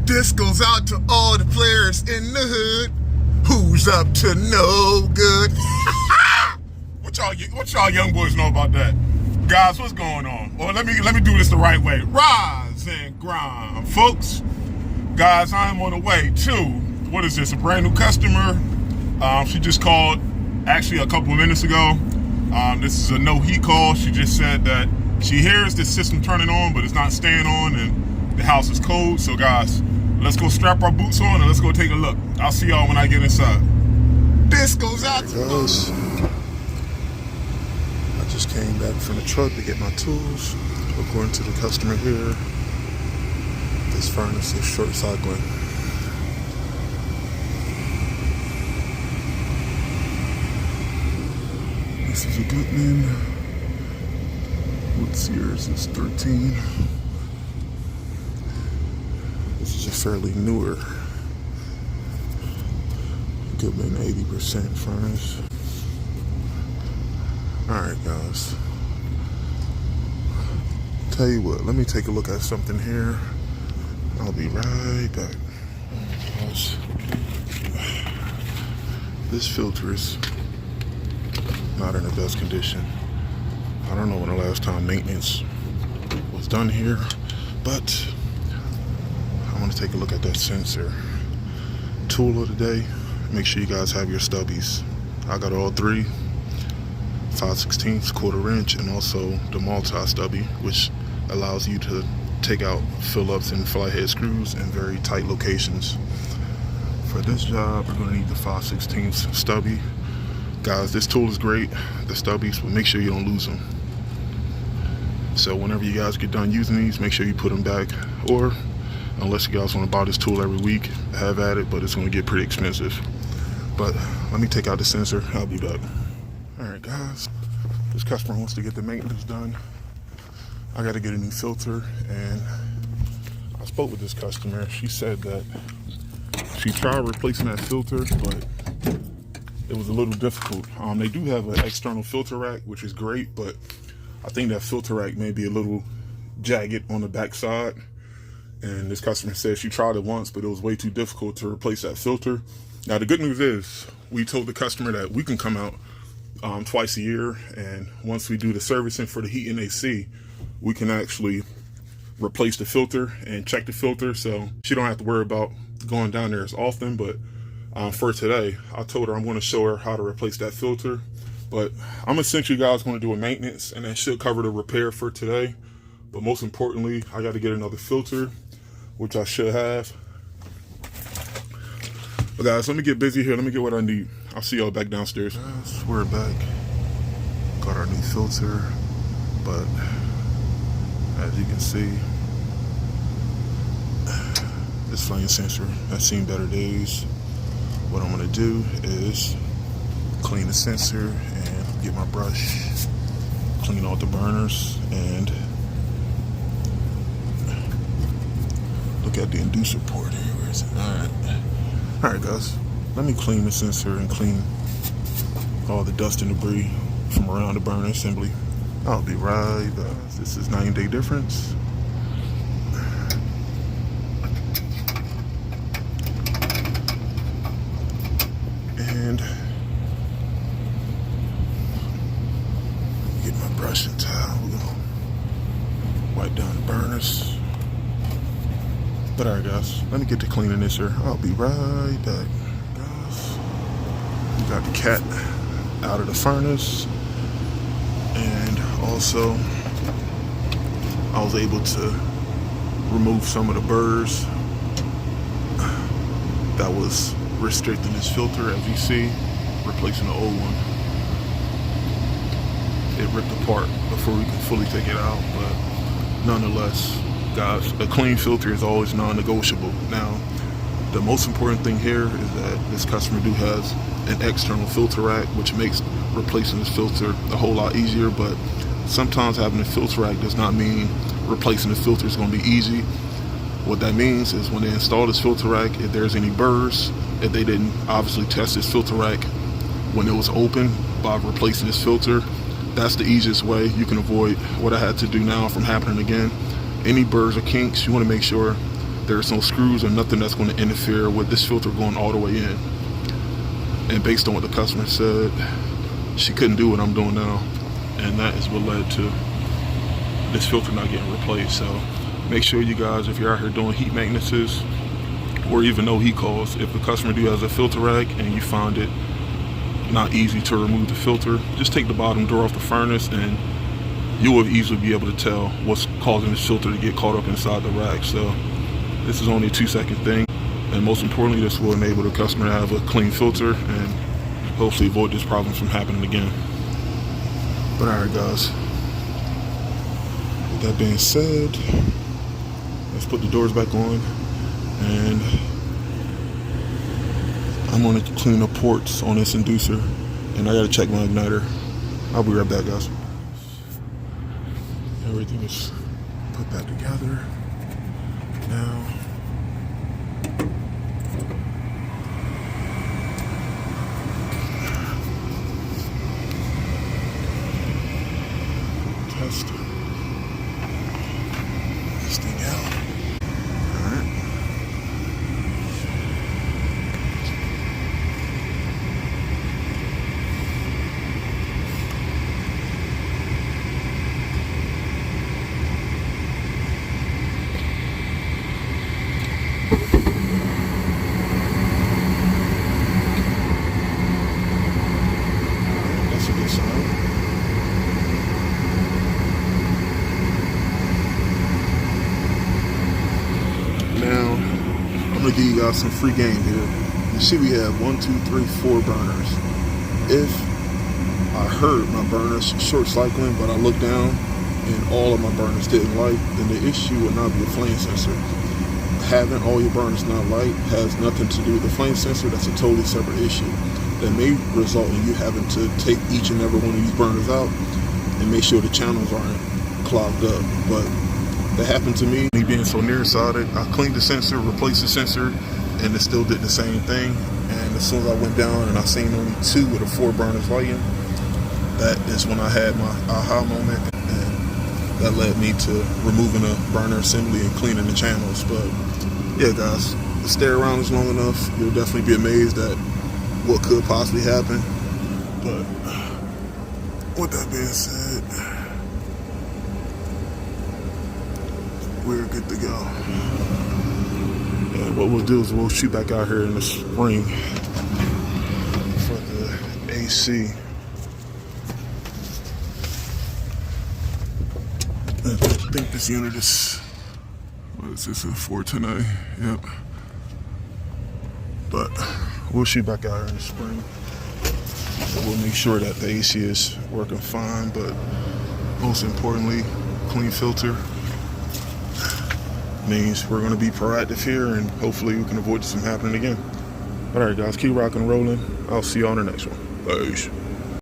This goes out to all the players in the hood. Who's up to no good? What y'all young boys know about that? Guys, what's going on? Well, let me do this the right way. Rise and grind, folks. Guys, I am on the way to, what is this, a brand new customer. She just called actually a couple of minutes ago. This is a no heat call. She just said that she hears the system turning on, but it's not staying on, and the house is cold. So guys, let's go strap our boots on and let's go take a look. I'll see y'all when I get inside. This goes out to us. I just came back from the truck to get my tools. According to the customer here, this furnace is short cycling. This is a Goodman. What's yours? It's 13. This is a fairly newer Goodman 80% furnace. Alright guys, tell you what, let me take a look at something here. I'll be right back. Gosh. This filter is not in the best condition. I don't know when the last time maintenance was done here, but I want to take a look at that sensor. Tool of the day, make sure you guys have your stubbies. I got all three, 5/16, quarter inch, and also the multi-stubby, which allows you to take out fill-ups and flathead screws in very tight locations. For this job, we're going to need the 5/16 stubby. Guys, this tool is great, the stubbies, but make sure you don't lose them. So whenever you guys get done using these, make sure you put them back, or unless you guys want to buy this tool every week, have at it, but it's going to get pretty expensive. But let me take out the sensor. I'll be back. Alright guys, this customer wants to get the maintenance done. I got to get a new filter, and I spoke with this customer. She said that she tried replacing that filter, but it was a little difficult. They do have an external filter rack, which is great, but I think that filter rack may be a little jagged on the back side. And this customer said she tried it once, but it was way too difficult to replace that filter. Now, the good news is we told the customer that we can come out twice a year, and once we do the servicing for the heat and AC, we can actually replace the filter and check the filter, so she don't have to worry about going down there as often. But for today, I told her I'm going to show her how to replace that filter. But I'm essentially, guys, going to do a maintenance, and that should cover the repair for today. But most importantly, I got to get another filter, which I should have. But guys, let me get busy here. Let me get what I need. I'll see y'all back downstairs. Guys, we're back. Got our new filter, but as you can see, this flame sensor has seen better days. What I'm gonna do is clean the sensor and get my brush, clean all the burners, and look at the inducer port here. Where is it? Alright guys, let me clean the sensor and clean all the dust and debris from around the burner assembly. I'll be right back. This is 9-day difference. And get my brush and towel. We're gonna wipe down the burners. But alright guys, let me get to cleaning this here. I'll be right back. Guys, we got the cat out of the furnace, and also I was able to remove some of the burrs that was restricting this filter. As you see, replacing the old one, it ripped apart before we could fully take it out. But nonetheless, guys, a clean filter is always non-negotiable. Now, the most important thing here is that this customer has an external filter rack, which makes replacing this filter a whole lot easier. But sometimes having a filter rack does not mean replacing the filter is going to be easy. What that means is when they install this filter rack, if there's any burrs, if they didn't obviously test this filter rack when it was open by replacing this filter, that's the easiest way you can avoid what I had to do now from happening again. Any burrs or kinks, you want to make sure there's no screws or nothing that's going to interfere with this filter going all the way in. And based on what the customer said, she couldn't do what I'm doing now, and that is what led to this filter not getting replaced. So make sure you guys, if you're out here doing heat maintenances or even no heat calls, if the customer do has a filter rack and you find it not easy to remove the filter, just take the bottom door off the furnace and you will easily be able to tell what's causing this filter to get caught up inside the rack. So this is only a 2-second thing, and most importantly, this will enable the customer to have a clean filter and hopefully avoid this problem from happening again. But alright guys, with that being said, let's put the doors back on, and I'm going to clean the ports on this inducer, and I got to check my igniter. I'll be right back, guys. Everything is put back together now. Test this thing out. All right. That's a good sign. Now, I'm gonna give you guys some free game here. You see we have 1, 2, 3, 4 burners. If I heard my burners short cycling, but I looked down and all of my burners didn't light, then the issue would not be a flame sensor. Having all your burners not light has nothing to do with the flame sensor. That's a totally separate issue that may result in you having to take each and every one of these burners out and make sure the channels aren't clogged up. But that happened to me being so nearsighted. I cleaned the sensor, replaced the sensor, and it still did the same thing. And as soon as I went down and I seen only 2 of the 4 burners lighting, that is when I had my aha moment, and that led me to removing the burner assembly and cleaning the channels. But yeah guys, stay around this long enough, you'll definitely be amazed at what could possibly happen. But with that being said, we're good to go. And what we'll do is we'll shoot back out here in the spring for the AC. I think this unit is, what is this, a 410A? Yep. But we'll shoot back out here in the spring. So we'll make sure that the AC is working fine, but most importantly, clean filter means we're going to be proactive here, and hopefully we can avoid this from happening again. Alright guys, keep rocking and rolling. I'll see you on the next one. Peace.